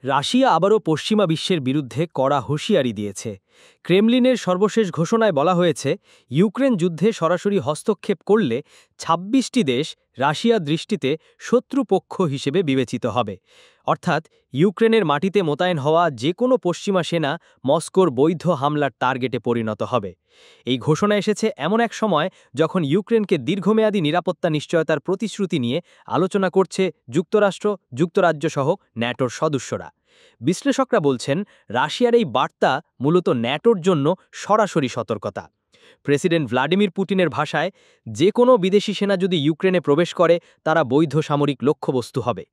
Russia আবারও পশ্চিমা বিশ্বের বিরুদ্ধে কড়া হুঁশিয়ারি দিয়েছে। ক্রেমলিনের সর্বশেষ ঘোষণায় বলা হয়েছে, ইউক্রেন যুদ্ধে সরাসরি হস্তক্ষেপ করলে ২৬টি দেশ রাশিয়ার দৃষ্টিতে শত্রুপক্ষ হিসেবে বিবেচিত হবে। অর্থাৎ ইউক্রেনের মাটিতে মোতায়েন হওয়া যে কোনো পশ্চিমা সেনা মস্কোর বৈধ হামলার টার্গেটে পরিণত হবে। এই ঘোষণা এসেছে এমন এক সময় যখন ইউক্রেনকে দীর্ঘমেয়াদী নিরাপত্তা নিশ্চয়তার প্রতিশ্রুতি নিয়ে আলোচনা করছে যুক্তরাষ্ট্র, যুক্তরাজ্য সহ ন্যাটোর সদস্যরা। বিশ্লেষকরা বলছেন, রাশিয়ার এই বার্তা মূলত ন্যাটোর জন্য সরাসরি সতর্কতা। প্রেসিডেন্ট ভ্লাদিমির পুতিনের ভাষায়, যে কোনো বিদেশি সেনা যদি ইউক্রেনে প্রবেশ করে তারা বৈধ সামরিক লক্ষ্যবস্তু হবে।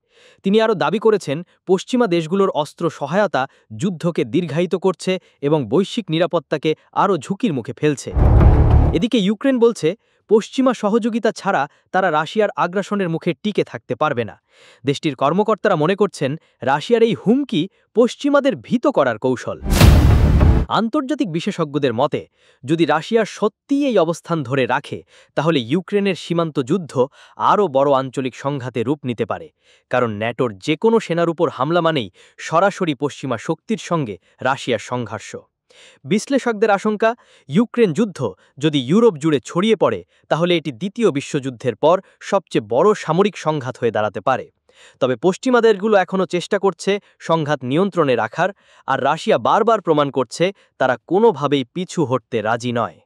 তিনি আরও দাবি করেছেন, পশ্চিমা দেশগুলোর অস্ত্র সহায়তা যুদ্ধকে দীর্ঘায়িত করছে এবং বৈশ্বিক নিরাপত্তাকে আরও ঝুঁকির মুখে ফেলছে। এদিকে ইউক্রেন বলছে, পশ্চিমা সহযোগিতা ছাড়া তারা রাশিয়ার আগ্রাসনের মুখে টিকে থাকতে পারবে না। দেশটির কর্মকর্তারা মনে করছেন, রাশিয়ার এই হুমকি পশ্চিমাদের ভীত করার কৌশল। আন্তর্জাতিক বিশেষজ্ঞদের মতে, যদি রাশিয়া সত্যিই এই অবস্থান ধরে রাখে তাহলে ইউক্রেনের সীমান্ত যুদ্ধ আরও বড় আঞ্চলিক সংঘাতে রূপ নিতে পারে। কারণ ন্যাটোর যে কোনো সেনার উপর হামলা মানেই সরাসরি পশ্চিমা শক্তির সঙ্গে রাশিয়ার সংঘর্ষ। বিশ্লেষকদের আশঙ্কা, ইউক্রেন যুদ্ধ যদি ইউরোপ জুড়ে ছড়িয়ে পড়ে তাহলে এটি দ্বিতীয় বিশ্বযুদ্ধের পর সবচেয়ে বড় সামরিক সংঘাত হয়ে দাঁড়াতে পারে। তবে পশ্চিমা দেশগুলো এখনও চেষ্টা করছে সংঘাত নিয়ন্ত্রণে রাখার, আর রাশিয়া বারবার প্রমাণ করছে তারা কোনোভাবেই পিছু হটতে রাজি নয়।